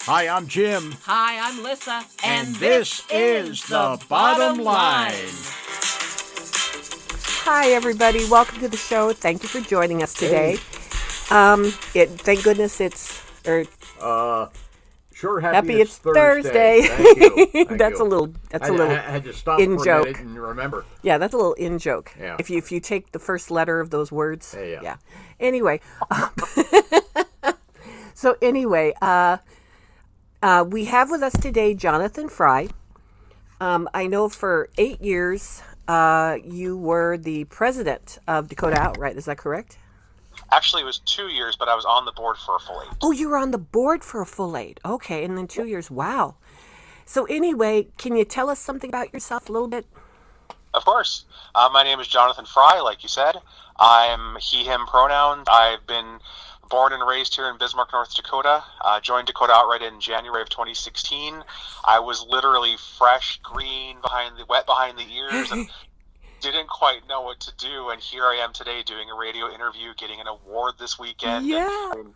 Hi, I'm Jim. Hi, I'm Lissa. And this is The Bottom Line. Hi, everybody. Welcome to the show. Thank you for joining us today. Thank goodness it's... Sure, happy it's Thursday. Thank you. Thank That's you. a little I had to stop in for joke. a minute and remember. Yeah, that's a little in joke. Yeah. If you take the first letter of those words. Yeah. Anyway. So anyway, we have with us today Jonathan Frye. I know for 8 years you were the president of Dakota Outright. Is that correct? Actually, it was 2 years, but I was on the board for a full 8. Oh, you were on the board for a full 8. Okay, and then 2 years. Wow. So anyway, can you tell us something about yourself a little bit? Of course. My name is Jonathan Frye, like you said. I'm he, him pronouns. I've been born and raised here in Bismarck, North Dakota. Joined Dakota Outright in January of 2016. I was literally fresh, green, wet behind the ears, and didn't quite know what to do. And here I am today doing a radio interview, getting an award this weekend. Yeah. And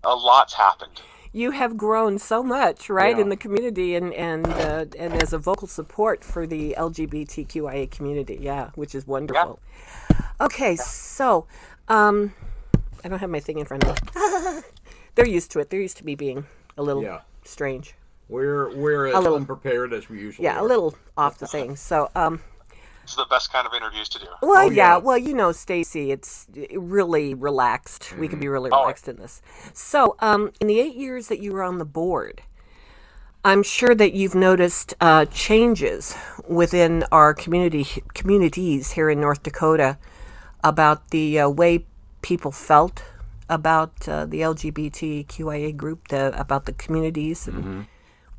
a lot's happened. You have grown so much, right, in the community and as a vocal support for the LGBTQIA community, which is wonderful. Yeah. Okay, so I don't have my thing in front of me. They're used to it. They're used to me being a little strange. We're as unprepared as we usually are. Yeah, a little off the thing. So it's the best kind of interviews to do. Well, well, you know, Stacy, it's really relaxed. Mm-hmm. We can be really relaxed in this. So, in the 8 years that you were on the board, I'm sure that you've noticed changes within our communities here in North Dakota about the way people felt about the LGBTQIA group, about the communities, and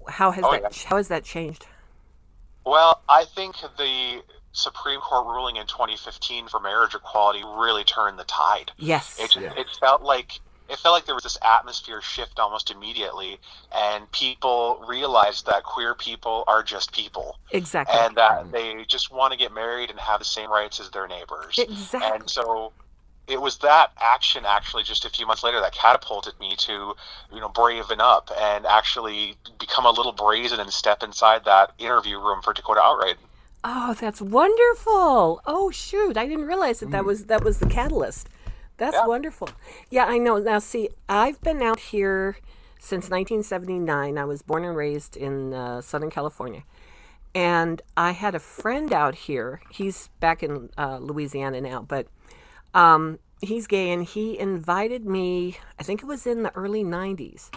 how has that changed? Well, I think the Supreme Court ruling in 2015 for marriage equality really turned the tide. Yes. It felt like there was this atmosphere shift almost immediately, and people realized that queer people are just people. Exactly. And that they just want to get married and have the same rights as their neighbors. Exactly. And so it was that action actually just a few months later that catapulted me to, braven up and actually become a little brazen and step inside that interview room for Dakota Outright. Oh, that's wonderful. Oh, shoot. I didn't realize that was the catalyst. That's wonderful. Yeah, I know. Now, see, I've been out here since 1979. I was born and raised in Southern California. And I had a friend out here. He's back in Louisiana now, but he's gay, and he invited me, I think it was in the early 90s,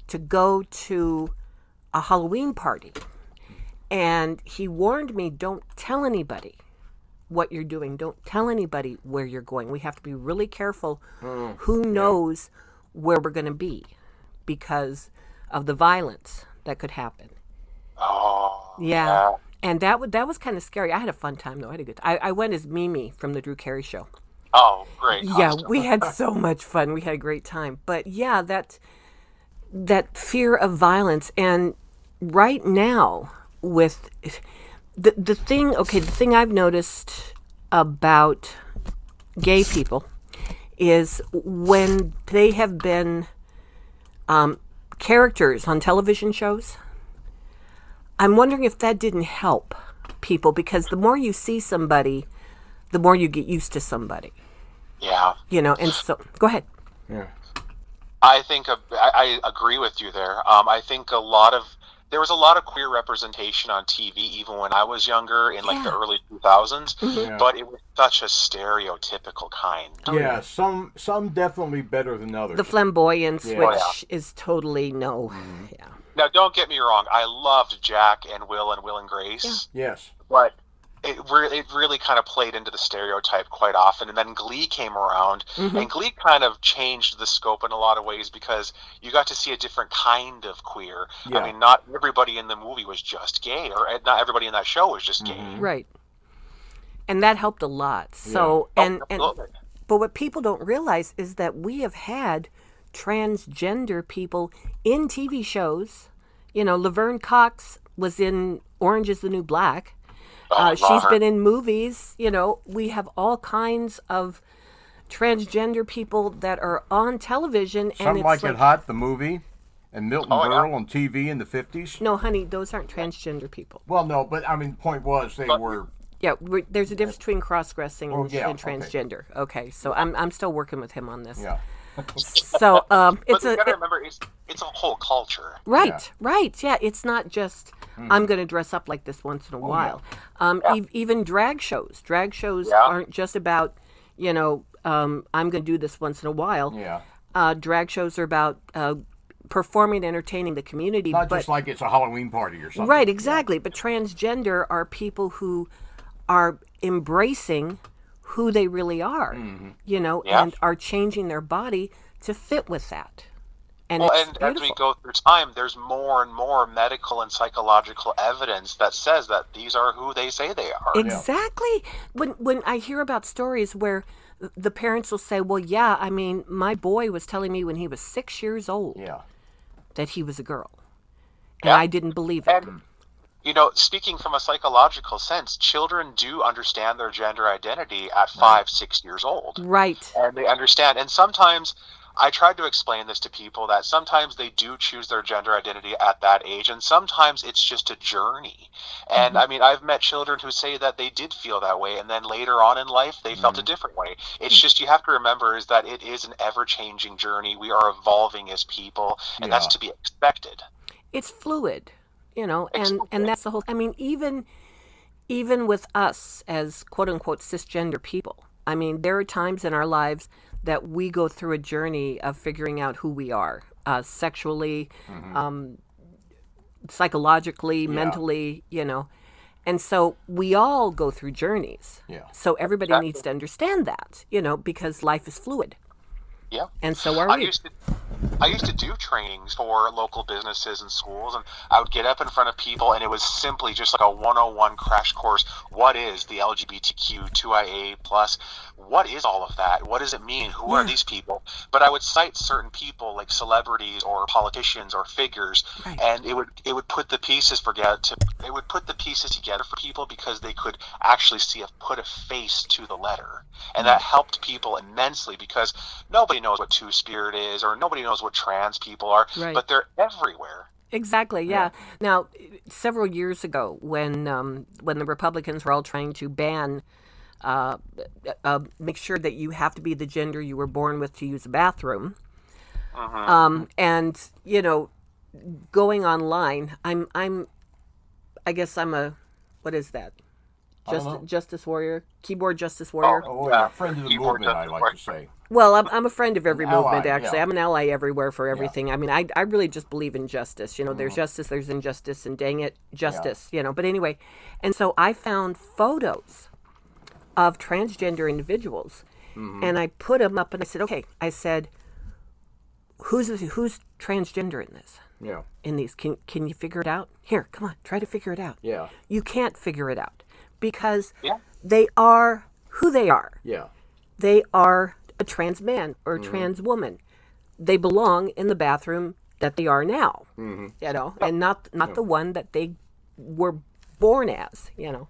to go to a Halloween party. And he warned me, don't tell anybody what you're doing. Don't tell anybody where you're going. We have to be really careful who knows where we're going to be because of the violence that could happen. Oh. Yeah. And that was kind of scary. I had a fun time, though. I had a good time. I went as Mimi from the Drew Carey Show. Oh, great. Yeah, we had so much fun. We had a great time. But yeah, that fear of violence. And right now, with the thing I've noticed about gay people is when they have been characters on television shows, I'm wondering if that didn't help people, because the more you see somebody, the more you get used to somebody. Yeah. And so, go ahead. Yeah. I think I agree with you there. I think there was a lot of queer representation on TV even when I was younger in the early 2000s, but it was such a stereotypical kind. Yeah, some definitely better than others. The flamboyance, which is totally no. Mm-hmm. Yeah. Now, don't get me wrong. I loved Jack and Will and Grace. Yeah. Yes. But it really kind of played into the stereotype quite often. And then Glee came around, and Glee kind of changed the scope in a lot of ways because you got to see a different kind of queer. Yeah. I mean, not everybody in the movie was just gay, or not everybody in that show was just gay. Right. And that helped a lot. So, but what people don't realize is that we have had transgender people in TV shows. Laverne Cox was in Orange is the New Black. She's been in movies. We have all kinds of transgender people that are on television. Some Like It Hot, the movie. and Milton Oh, yeah. Berle on TV in the 50s. No, honey, those aren't transgender people. Well, no, but I mean, the point was they were. Yeah, there's a difference between cross-dressing and, yeah, and transgender. Okay, so I'm still working with him on this. Yeah. So But it's you a gotta remember, it's a whole culture. right, right. Yeah, it's not just I'm going to dress up like this once in a while. Even drag shows. Drag shows Yeah. aren't just about I'm going to do this once in a while. Yeah. Drag shows are about performing, entertaining the community. Not but, just like it's a Halloween party or something. right, exactly. But transgender are people who are embracing who they really are, Yeah. and are changing their body to fit with that. And Well, it's and beautiful. as we go through time, there's more and more medical and psychological evidence that says that these are who they say they are. Exactly. When I hear about stories where the parents will say, "Well, yeah, I mean, my boy was telling me when he was 6 years old Yeah. that he was a girl, and Yeah. I didn't believe it." And speaking from a psychological sense, children do understand their gender identity at 5, 6 years old. Right. And they understand. And sometimes I tried to explain this to people that sometimes they do choose their gender identity at that age, and sometimes it's just a journey. And I mean, I've met children who say that they did feel that way, and then later on in life, they felt a different way. It's just, you have to remember is that it is an ever-changing journey. We are evolving as people, and that's Yeah. to be expected. It's fluid, and Exactly. that's the whole. I mean, even with us as quote unquote cisgender people, I mean, there are times in our lives that we go through a journey of figuring out who we are, sexually, psychologically, mentally, And so we all go through journeys. Yeah. So everybody Exactly. needs to understand that, because life is fluid. Yeah. And so are I we. used to do trainings for local businesses and schools, and I would get up in front of people, and it was simply just like a 101 crash course. What is the LGBTQIA plus? What is all of that? What does it mean? Who are these people? But I would cite certain people like celebrities or politicians or figures, Right. and it would put the pieces together for people because they could actually put a face to the letter, and that helped people immensely because nobody knows what Two-Spirit is, or nobody knows what trans people are, Right. but they're everywhere. Exactly. Yeah. Now, several years ago, when the Republicans were all trying to ban, make sure that you have to be the gender you were born with to use a bathroom, and going online, I guess I'm a, what is that? I don't know. Justice warrior, keyboard justice warrior. Oh, yeah. Friend of the Keyboard movement, I justice like warrior. to say. Well, I'm a friend of every An movement, ally, actually. yeah. I'm an ally everywhere for everything. I mean, I really just believe in justice. There's justice, there's injustice, and dang it, justice, But anyway, and so I found photos of transgender individuals, and I put them up, and I said, okay, who's transgender in this? Yeah. In these, can you figure it out? Here, come on, try to figure it out. Yeah. You can't figure it out because Yeah. they are who they are. Yeah. They are a trans man or a trans woman. They belong in the bathroom that they are now, and not the one that they were born as, And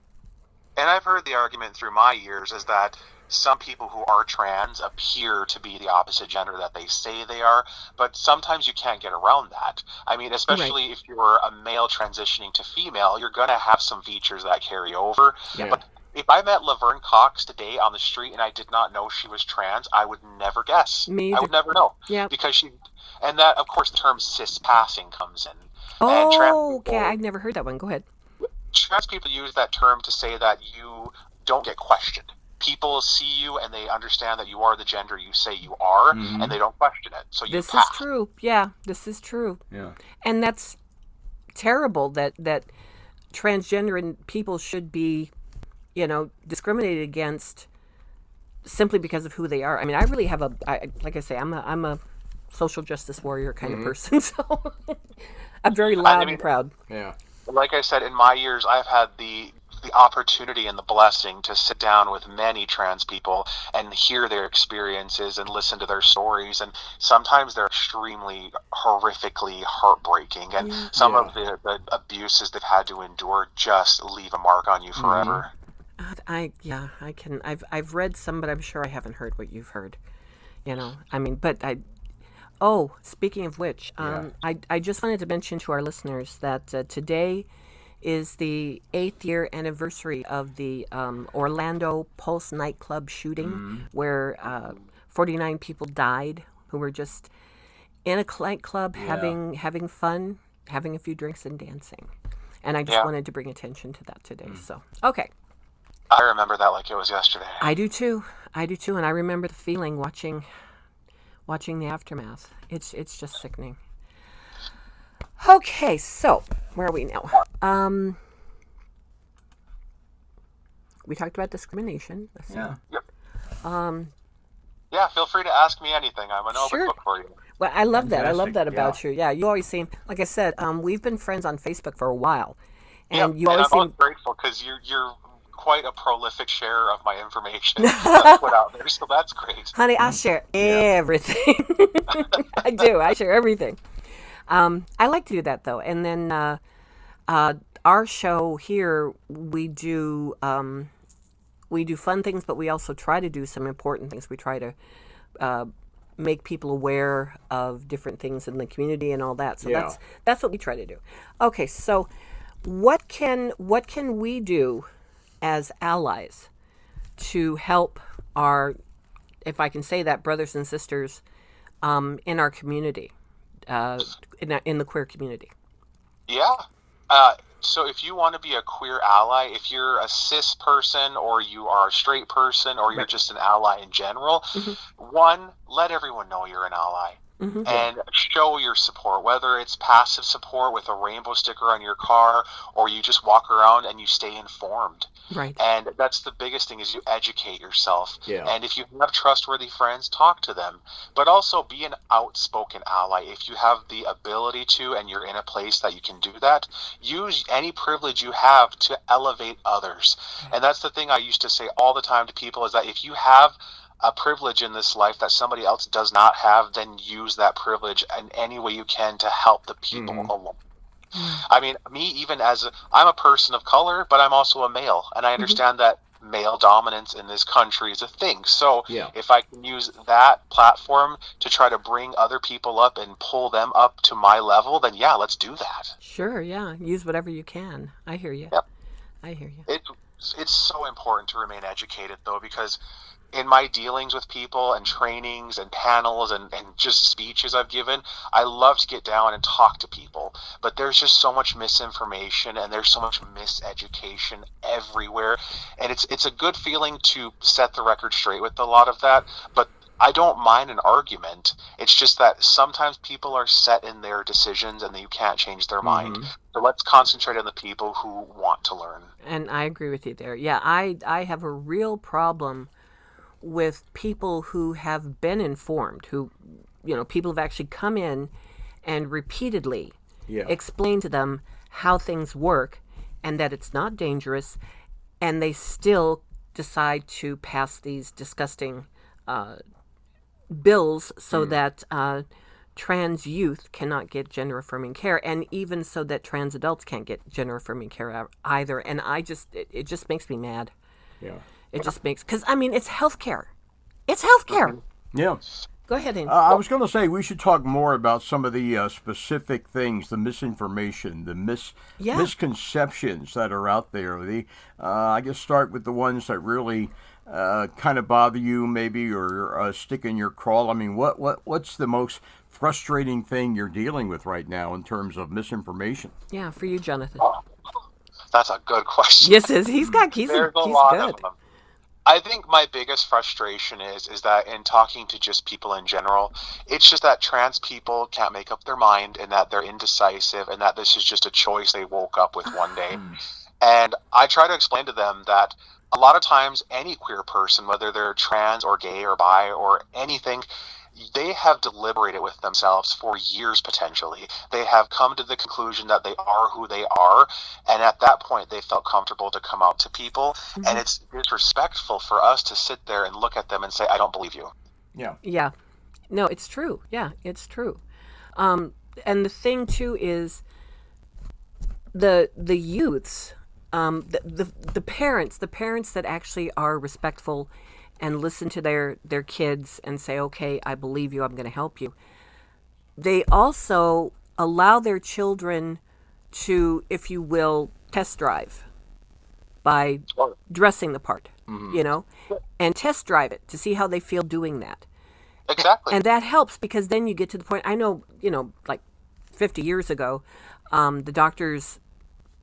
I've heard the argument through my years is that some people who are trans appear to be the opposite gender that they say they are, but sometimes you can't get around that. I mean, especially if you're a male transitioning to female, you're going to have some features that carry over. Yeah. But if I met Laverne Cox today on the street and I did not know she was trans, I would never guess. Me I would either. never know. Yeah. Because and that, of course, the term cis passing comes in. And trans Oh, okay. people- I've never heard that one. Go ahead. Trans people use that term to say that you don't get questioned. People see you and they understand that you are the gender you say you are, and they don't question it. So you This pass. is true. Yeah, this is true. Yeah. And that's terrible that transgender people should be, discriminated against simply because of who they are. I mean, I really have like I say, I'm a social justice warrior kind of person, so I'm very loud and proud. Yeah. Like I said, in my years, I've had the opportunity and the blessing to sit down with many trans people and hear their experiences and listen to their stories, and sometimes they're extremely horrifically heartbreaking, and some of the abuses they've had to endure just leave a mark on you forever. I've read some, but I'm sure I haven't heard what you've heard. I mean, but Oh, speaking of which, Yeah. I just wanted to mention to our listeners that today is the 8th-year anniversary of the Orlando Pulse nightclub shooting, where 49 people died who were just in a nightclub Yeah. having fun, having a few drinks and dancing. And I just Yeah, wanted to bring attention to that today. So, okay. I remember that like it was yesterday. I do too. I do too, and I remember the feeling watching the aftermath. It's just sickening. Okay, so where are we now? We talked about discrimination. Let's see. Yeah. Yep. Yeah, feel free to ask me anything. I'm an open Sure. book for you. Well, I love that. I love Fantastic, that about yeah. you. Yeah, you always seem, like I said, we've been friends on Facebook for a while, Yep. and you And always I'm always seem. grateful because you're quite a prolific sharer of my information that's put out there, so that's great. Honey, I share everything. I do. I share everything. I like to do that though, and then our show here we do fun things, but we also try to do some important things. We try to make people aware of different things in the community and all that. So Yeah. that's what we try to do. Okay, so what can we do as allies to help our, if I can say that, brothers and sisters in our community, in the queer community? Yeah. So if you want to be a queer ally, if you're a cis person or you are a straight person or you're Right. just an ally in general, one, let everyone know you're an ally. And show your support, whether it's passive support with a rainbow sticker on your car or you just walk around and you stay informed. Right. And that's the biggest thing is you educate yourself. Yeah. And if you have trustworthy friends, talk to them. But also be an outspoken ally. If you have the ability to and you're in a place that you can do that, use any privilege you have to elevate others. And that's the thing I used to say all the time to people is that if you have a privilege in this life that somebody else does not have, then use that privilege in any way you can to help the people along. I mean, me, even I'm a person of color, but I'm also a male, and I understand that male dominance in this country is a thing. So Yeah. if I can use that platform to try to bring other people up and pull them up to my level, then yeah, let's do that. Sure, yeah. Use whatever you can. I hear you. Yep. I hear you. It's so important to remain educated, though, because in my dealings with people and trainings and panels and just speeches I've given, I love to get down and talk to people. But there's just so much misinformation and there's so much miseducation everywhere. And it's a good feeling to set the record straight with a lot of that. But I don't mind an argument. It's just that sometimes people are set in their decisions and you can't change their mind. So let's concentrate on the people who want to learn. And I agree with you there. Yeah, I have a real problem with people who have been informed, who, people have actually come in and repeatedly Yeah. explained to them how things work and that it's not dangerous, and they still decide to pass these disgusting bills so that trans youth cannot get gender affirming care, and even so that trans adults can't get gender affirming care either. And it just makes me mad. Yeah. It just makes, because I mean, it's healthcare. It's healthcare. Yeah. Go ahead, Ian. I was going to say we should talk more about some of the specific things, the misinformation, the misconceptions that are out there. I guess start with the ones that really kind of bother you, maybe, or stick in your crawl. I mean, what's the most frustrating thing you're dealing with right now in terms of misinformation? Yeah, for you, Jonathan. That's a good question. Yes, he's There's a he's lot good. of them. I think my biggest frustration is that in talking to just people in general, it's just that trans people can't make up their mind and that they're indecisive and that this is just a choice they woke up with one day. And I try to explain to them that a lot of times any queer person, whether they're trans or gay or bi or anything, they have deliberated with themselves for years potentially. They have come to the conclusion that they are who they are, and at that point they felt comfortable to come out to people. And it's disrespectful for us to sit there and look at them and say, I don't believe you. Yeah. Yeah. No, it's true. Yeah, it's true. And the thing too is the youths, the parents that actually are respectful and listen to their kids and say, okay, I believe you, I'm going to help you. they also allow their children to, if you will, test drive by dressing the part, and test drive it to see how they feel doing that. Exactly. And that helps because then you get to the point, I know, like 50 years ago, the doctors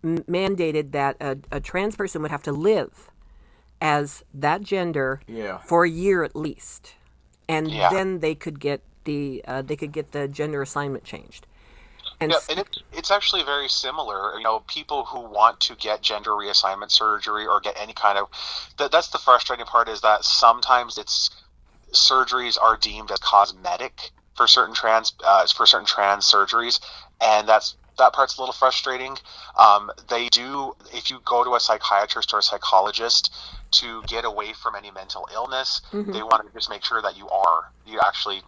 mandated that a trans person would have to live as that gender for a year at least. And then they could get the gender assignment changed. And it's actually very similar. People who want to get gender reassignment surgery or get any kind of that's the frustrating part, is that sometimes surgeries are deemed as cosmetic for certain trans surgeries, and that part's a little frustrating. They do, if you go to a psychiatrist or a psychologist to get away from any mental illness, they want to just make sure that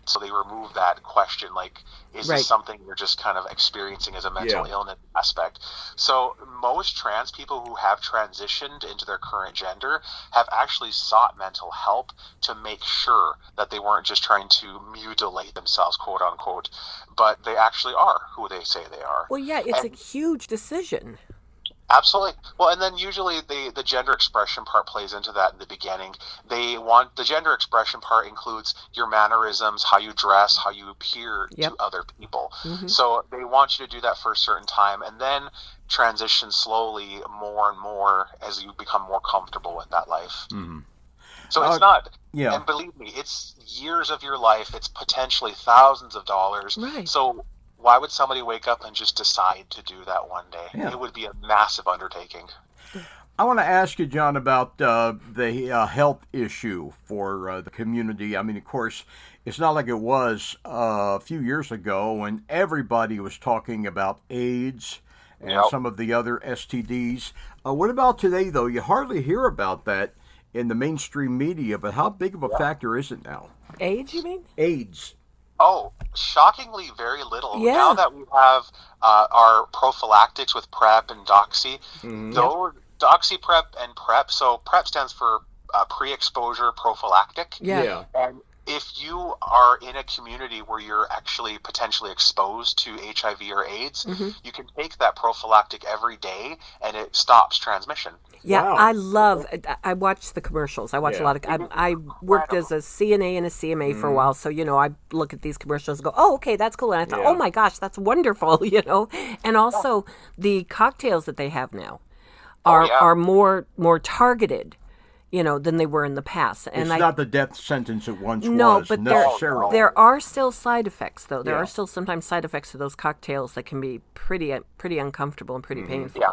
so they remove that question, like, is this something you're just kind of experiencing as a mental illness aspect? So most trans people who have transitioned into their current gender have actually sought mental help to make sure that they weren't just trying to mutilate themselves, quote unquote, but they actually are who they say they are. Well, yeah, it's a huge decision. Absolutely. Well, and then usually the gender expression part plays into that in the beginning. The gender expression part includes your mannerisms, how you dress, how you appear to other people. So they want you to do that for a certain time, and then transition slowly more and more as you become more comfortable with that life. So it's not, and believe me, it's years of your life. It's potentially thousands of dollars. Right. So why would somebody wake up and just decide to do that one day? Yeah. It would be a massive undertaking. I want to ask you, John, about the health issue for the community. I mean, of course, it's not like it was a few years ago when everybody was talking about AIDS and some of the other STDs. What about today, though? You hardly hear about that in the mainstream media, but how big of a factor is it now? AIDS, you mean? AIDS. Oh, shockingly very little. Yeah. Now that we have our prophylactics with PrEP and Doxy, though Doxy Prep and PrEP, so PrEP stands for pre-exposure prophylactic. Yeah. And if you are in a community where you're actually potentially exposed to HIV or AIDS, you can take that prophylactic every day and it stops transmission. Yeah, Wow. I watch the commercials. I watch a lot of, I worked as a CNA and a CMA for a while, so, I look at these commercials and go, oh, okay, that's cool. And I thought, oh my gosh, that's wonderful, And also the cocktails that they have now are more targeted, than they were in the past. And it's not the death sentence it once no, was, but necessarily. there are still side effects, though. There are still sometimes side effects to those cocktails that can be pretty uncomfortable and pretty painful.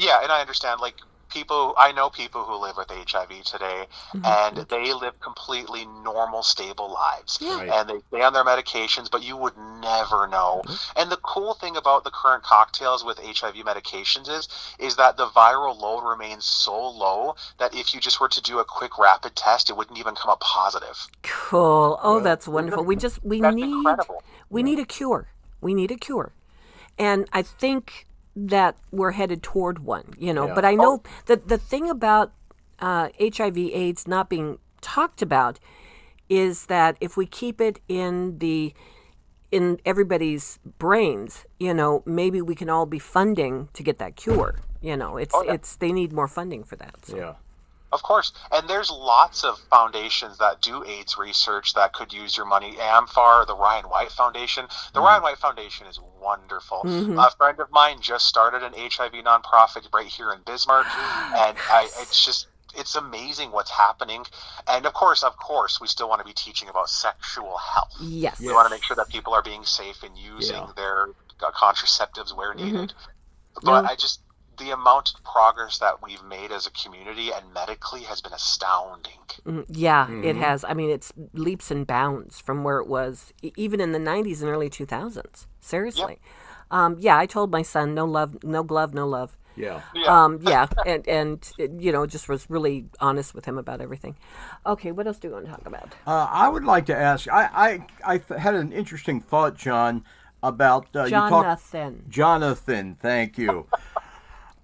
Yeah, and I understand, like, I know people who live with HIV today, and they live completely normal, stable lives. Yeah. And they stay on their medications, but you would never know. And the cool thing about the current cocktails with HIV medications is that the viral load remains so low that if you just were to do a quick rapid test, it wouldn't even come up positive. Cool. Oh, that's wonderful. We That's need incredible. we need a cure. We need a cure. And I think that we're headed toward one, but I know that the thing about HIV AIDS not being talked about is that if we keep it in everybody's brains, maybe we can all be funding to get that cure. They need more funding for that. So. Yeah. Of course. And there's lots of foundations that do AIDS research that could use your money. AMFAR, the Ryan White Foundation. The Ryan White Foundation is wonderful. A friend of mine just started an HIV nonprofit right here in Bismarck. And it's amazing what's happening. And of course, we still want to be teaching about sexual health. Yes. We want to make sure that people are being safe in using their contraceptives where needed. But the amount of progress that we've made as a community and medically has been astounding. It has. I mean, it's leaps and bounds from where it was even in the 90s and early 2000s. Seriously. I told my son, no love, no glove, no love. Yeah. And just was really honest with him about everything. Okay, what else do you want to talk about? I would like to ask, I had an interesting thought, John, about... Jonathan, thank you.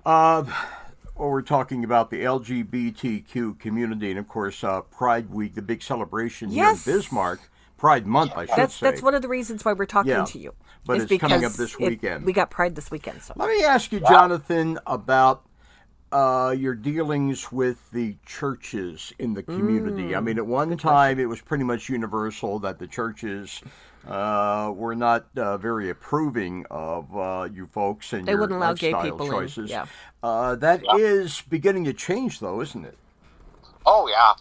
We're talking about the LGBTQ community, and of course, Pride Week, the big celebration here in Bismarck. Pride Month, I should say. That's one of the reasons why we're talking to you. But it's coming up this weekend. We got Pride this weekend. So. Let me ask you, Jonathan, about your dealings with the churches in the community. I mean, at one time, it was pretty much universal that the churches were not very approving of you folks and they your wouldn't allow gay lifestyle people choices. in. That is beginning to change, though, isn't it? Oh yeah.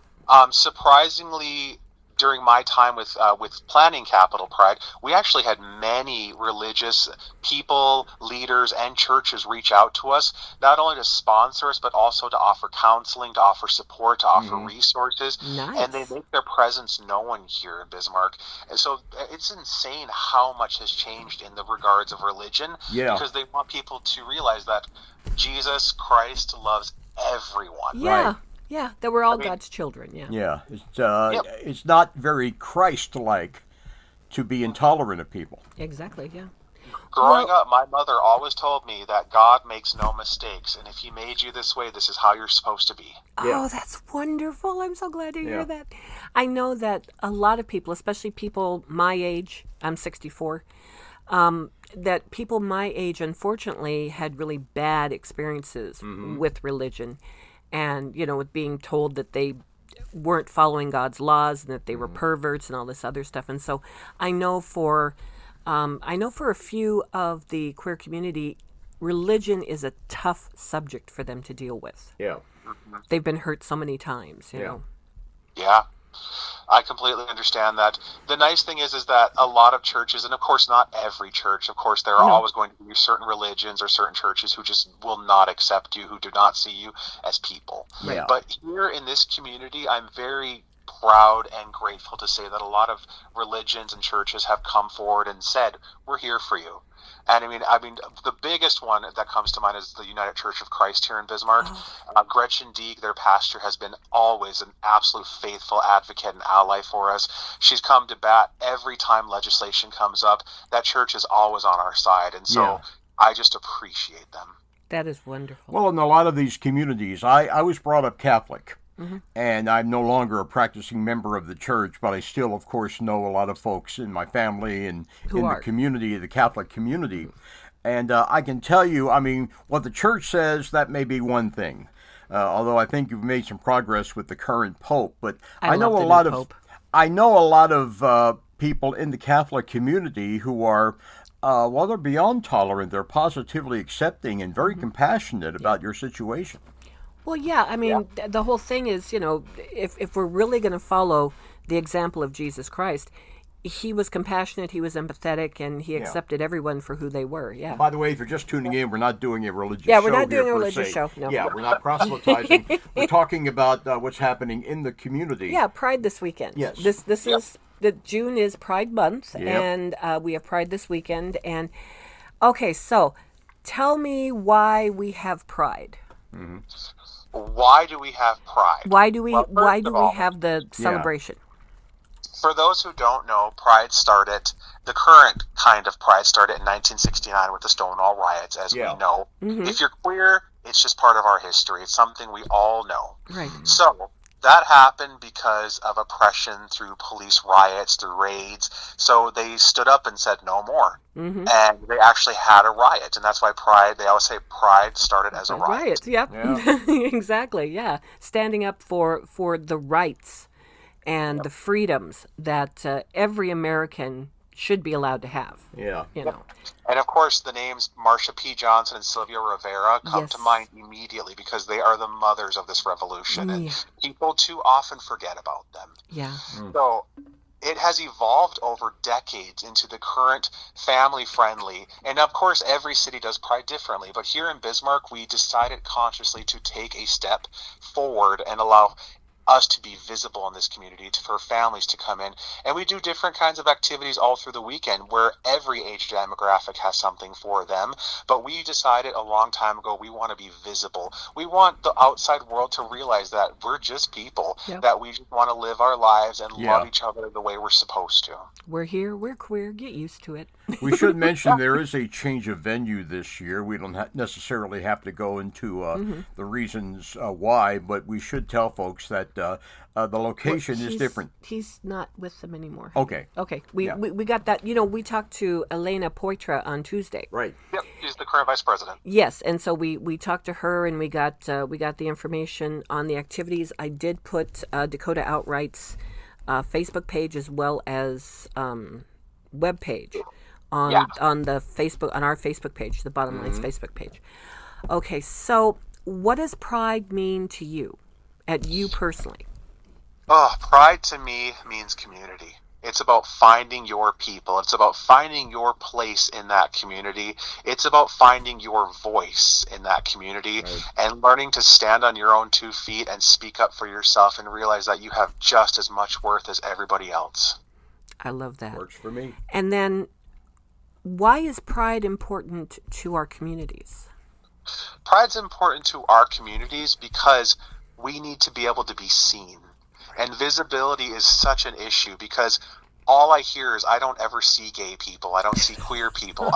Surprisingly, during my time with planning Capital Pride, we actually had many religious people, leaders, and churches reach out to us, not only to sponsor us, but also to offer counseling, to offer support, to offer resources. Nice. And they make their presence known here in Bismarck. And so it's insane how much has changed in the regards of religion, because they want people to realize that Jesus Christ loves everyone. Yeah. Right. Yeah, that we're all God's children, Yeah, it's not very Christ-like to be intolerant of people. Exactly, yeah. Growing up, my mother always told me that God makes no mistakes, and if he made you this way, this is how you're supposed to be. Oh, that's wonderful. I'm so glad to hear that. I know that a lot of people, especially people my age, I'm 64, that people my age, unfortunately, had really bad experiences with religion. And, with being told that they weren't following God's laws and that they were perverts and all this other stuff. And so I know for a few of the queer community, religion is a tough subject for them to deal with. Yeah. They've been hurt so many times, you know. Yeah. I completely understand that. The nice thing is that a lot of churches, and of course not every church, of course there are always going to be certain religions or certain churches who just will not accept you, who do not see you as people. Yeah. But here in this community, I'm very proud and grateful to say that a lot of religions and churches have come forward and said, we're here for you. And I mean, the biggest one that comes to mind is the United Church of Christ here in Bismarck. Gretchen Deeg, their pastor, has been always an absolute faithful advocate and ally for us. She's come to bat every time legislation comes up. That church is always on our side, and so I just appreciate them. That is wonderful. Well, in a lot of these communities, I was brought up Catholic. And I'm no longer a practicing member of the church, but I still, of course, know a lot of folks in my family and the community, the Catholic community. And I can tell you, I mean, what the church says, that may be one thing. Although I think you've made some progress with the current Pope. But I know a lot of people in the Catholic community who are, well, they're beyond tolerant. They're positively accepting and very compassionate about your situation. Well, yeah, I mean, the whole thing is, if we're really going to follow the example of Jesus Christ, he was compassionate, he was empathetic, and he accepted everyone for who they were, By the way, if you're just tuning in, we're not doing a religious show. Yeah, we're not doing a religious show, no. Yeah, we're not proselytizing. We're talking about what's happening in the community. Yeah, Pride this weekend. Yes. This is, June is Pride Month, and we have Pride this weekend. And, okay, so tell me why we have Pride. Why do we have Pride? Why do we have the celebration? For those who don't know, Pride started, the current kind of Pride started in 1969 with the Stonewall riots, as we know. If you're queer, it's just part of our history. It's something we all know. Right. So that happened because of oppression through police riots, through raids. So they stood up and said no more. And they actually had a riot. And that's why Pride, they always say Pride started as a riot. Yep. Yeah. Exactly, yeah. Standing up for the rights and the freedoms that every American should be allowed to have. Yeah. And of course, the names Marsha P. Johnson and Sylvia Rivera come to mind immediately because they are the mothers of this revolution. And people too often forget about them. Yeah. So it has evolved over decades into the current family-friendly. And of course, every city does Pride differently. But here in Bismarck, we decided consciously to take a step forward and allow us to be visible in this community, for families to come in. And we do different kinds of activities all through the weekend where every age demographic has something for them. But we decided a long time ago we want to be visible. We want the outside world to realize that we're just people, that we just want to live our lives and love each other the way we're supposed to. We're here, we're queer, get used to it. We should mention there is a change of venue this year. We don't necessarily have to go into the reasons why, but we should tell folks that but the location is different. He's not with them anymore. Okay. Okay. We got that. We talked to Elena Poitra on Tuesday. Right. Yep, she's the current vice president. Yes, and so we talked to her, and we got the information on the activities. I did put Dakota Outright's Facebook page as well as web page on the Facebook, on our Facebook page, the Bottom Line's Facebook page. Okay, so what does pride mean to you, at you personally? Pride to me means community. It's about finding your people. It's about finding your place in that community. It's about finding your voice in that community, and learning to stand on your own 2 feet and speak up for yourself and realize that you have just as much worth as everybody else. I love that. Works for me. And then, why is pride important to our communities? Pride's important to our communities because we need to be able to be seen. And visibility is such an issue because all I hear is I don't ever see gay people. I don't see queer people.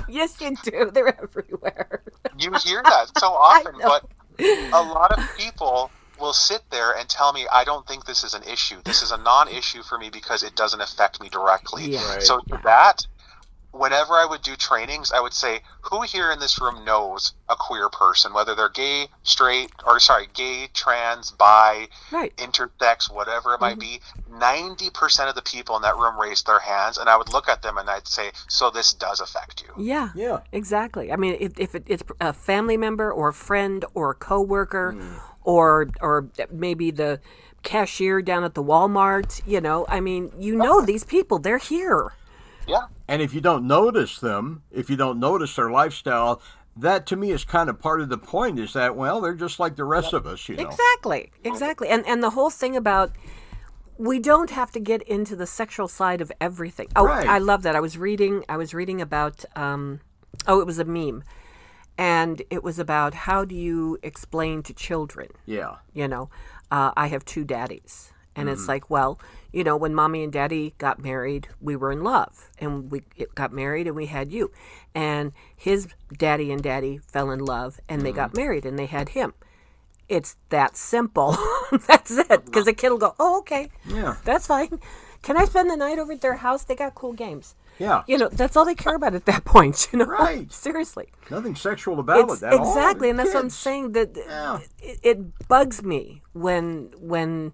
Yes, you do. They're everywhere. You hear that so often, but a lot of people will sit there and tell me, I don't think this is an issue. This is a non-issue for me because it doesn't affect me directly. Yeah. Right. So that, whenever I would do trainings, I would say, who here in this room knows a queer person, whether they're gay, gay, trans, bi, intersex, whatever it might be. 90% of the people in that room raised their hands, and I would look at them and I'd say, so this does affect you. Yeah, exactly. I mean, if it's a family member or a friend or a coworker or maybe the cashier down at the Walmart, these people, they're here. Yeah. And if you don't notice them, if you don't notice their lifestyle, that to me is kind of part of the point, is that, well, they're just like the rest of us, Exactly. And the whole thing about, we don't have to get into the sexual side of everything. Oh, right. I love that. I was reading about, it was a meme. And it was about, how do you explain to children? Yeah. I have 2 daddies. And it's like, well, when mommy and daddy got married, we were in love. And we got married and we had you. And his daddy and daddy fell in love and they got married and they had him. It's that simple. That's it. Because the kid will go, oh, okay. Yeah. That's fine. Can I spend the night over at their house? They got cool games. Yeah. That's all they care about at that point. Right. Seriously. Nothing sexual about it at all. Exactly. And that's what I'm saying. That it bugs me when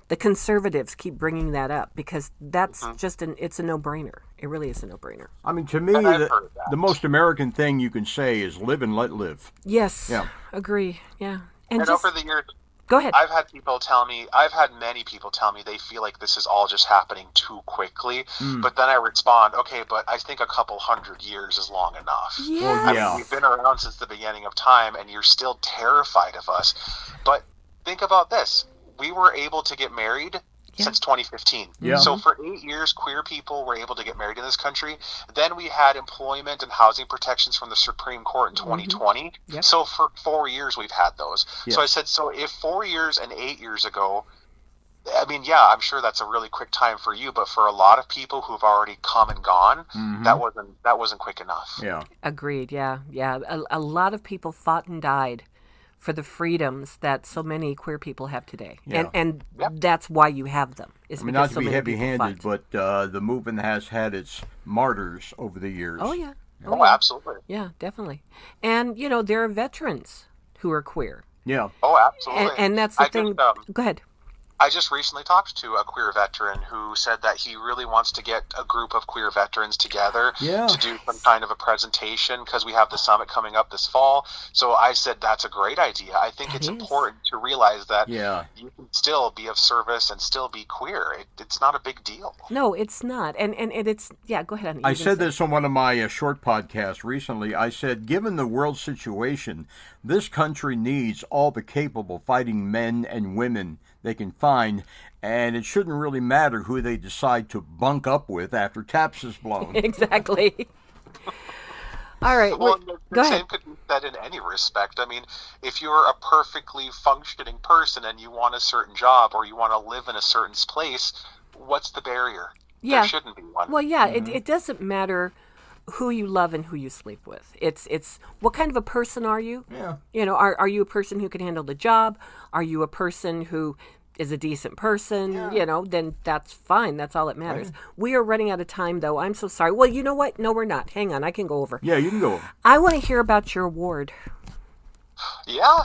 the conservatives keep bringing that up, because that's just it's a no-brainer. It really is a no-brainer. I mean, to me, the most American thing you can say is live and let live. Yes. Yeah. Agree. Yeah. And over the years, go ahead. I've had many people tell me they feel like this is all just happening too quickly. But then I respond, okay, but I think a couple 100 years is long enough. Yeah. Well, I mean, we've been around since the beginning of time, and you're still terrified of us. But think about this. We were able to get married since 2015. Yeah. So for 8 years, queer people were able to get married in this country. Then we had employment and housing protections from the Supreme Court in 2020. Yep. So for 4 years, we've had those. Yes. So I said, so if 4 years and 8 years ago, I mean, yeah, I'm sure that's a really quick time for you, but for a lot of people who've already come and gone, that wasn't quick enough. Yeah. Agreed. Yeah. A lot of people fought and died for the freedoms that so many queer people have today. Yeah. And that's why you have them. I mean, not to be heavy-handed, but the movement has had its martyrs over the years. Oh, yeah. Oh, absolutely. Yeah, definitely. And, there are veterans who are queer. Yeah. Oh, absolutely. And that's the thing. Go ahead. I just recently talked to a queer veteran who said that he really wants to get a group of queer veterans together to do some kind of a presentation, because we have the summit coming up this fall. So I said, that's a great idea. I think it's important to realize that you can still be of service and still be queer. It's not a big deal. No, it's not. And it's, go ahead. I said this on one of my short podcasts recently. I said, given the world situation, this country needs all the capable fighting men and women they can find, and it shouldn't really matter who they decide to bunk up with after taps is blown. Exactly. All right. Well, go same ahead. could be said in any respect. I mean, if you're a perfectly functioning person and you want a certain job or you want to live in a certain place, what's the barrier? Yeah. There shouldn't be one. Well, yeah, it doesn't matter who you love and who you sleep with. It's what kind of a person are you? Yeah. Are you a person who can handle the job? Are you a person who is a decent person, then that's fine. That's all that matters. Right. We are running out of time, though. I'm so sorry. Well, you know what? No, we're not. Hang on. I can go over. Yeah, you can go over. I want to hear about your award. Yeah.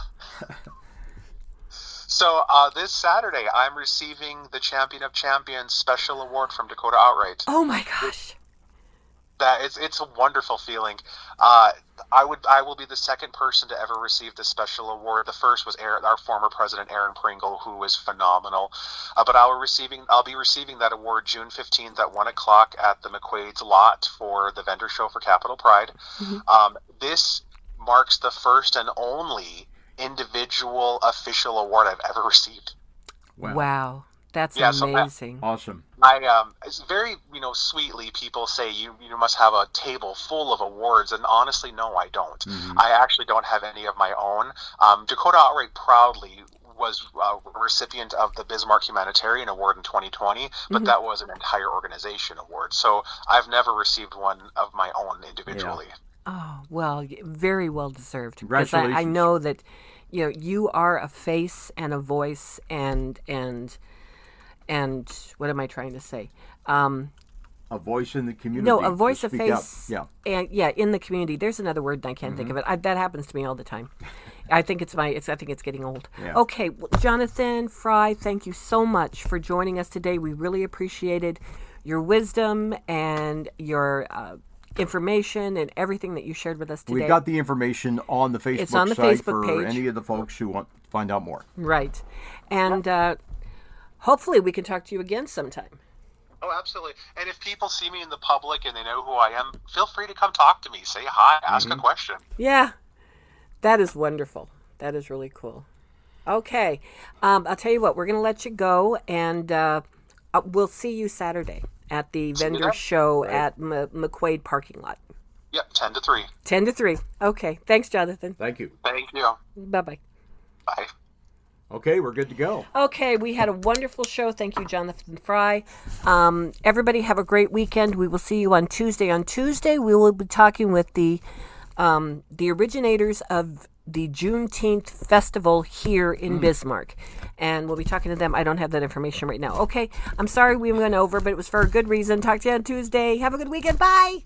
So this Saturday, I'm receiving the Champion of Champions Special Award from Dakota Outright. Oh, my gosh. It's a wonderful feeling. I will be the second person to ever receive this special award. The first was our former president Aaron Pringle, who was phenomenal. But I'll be receiving that award June 15th at 1:00 at the McQuaid's lot for the vendor show for Capital Pride. Mm-hmm. This marks the first and only individual official award I've ever received. Wow. That's amazing. So awesome. It's very, sweetly people say you must have a table full of awards, and honestly, no, I don't. Mm-hmm. I actually don't have any of my own. Dakota Outright proudly was a recipient of the Bismarck Humanitarian Award in 2020, but mm-hmm. that was an entire organization award. So I've never received one of my own individually. Yeah. Oh, well, very well deserved. Congratulations. Because I know that, you are a face and a voice and what am I trying to say? A voice in the community. No, a voice, a face. Yeah. And in the community. There's another word and I can't think of it. That happens to me all the time. I think it's getting old. Yeah. Okay, well, Jonathan Frye, thank you so much for joining us today. We really appreciated your wisdom and your information and everything that you shared with us today. We've got the information on the Facebook it's on the site Facebook for page. Any of the folks who want to find out more. Right. And hopefully we can talk to you again sometime. Oh, absolutely. And if people see me in the public and they know who I am, feel free to come talk to me. Say hi, ask a question. Yeah. That is wonderful. That is really cool. Okay. I'll tell you what, we're going to let you go, and we'll see you Saturday at the vendor show at McQuaid parking lot. Yep, 10 to 3. 10 to 3. Okay. Thanks, Jonathan. Thank you. Thank you. Bye-bye. Bye. Okay, we're good to go. Okay, we had a wonderful show. Thank you, Jonathan Frye. Everybody have a great weekend. We will see you on Tuesday. On Tuesday, we will be talking with the originators of the Juneteenth festival here in Bismarck. And we'll be talking to them. I don't have that information right now. Okay, I'm sorry we went over, but it was for a good reason. Talk to you on Tuesday. Have a good weekend. Bye.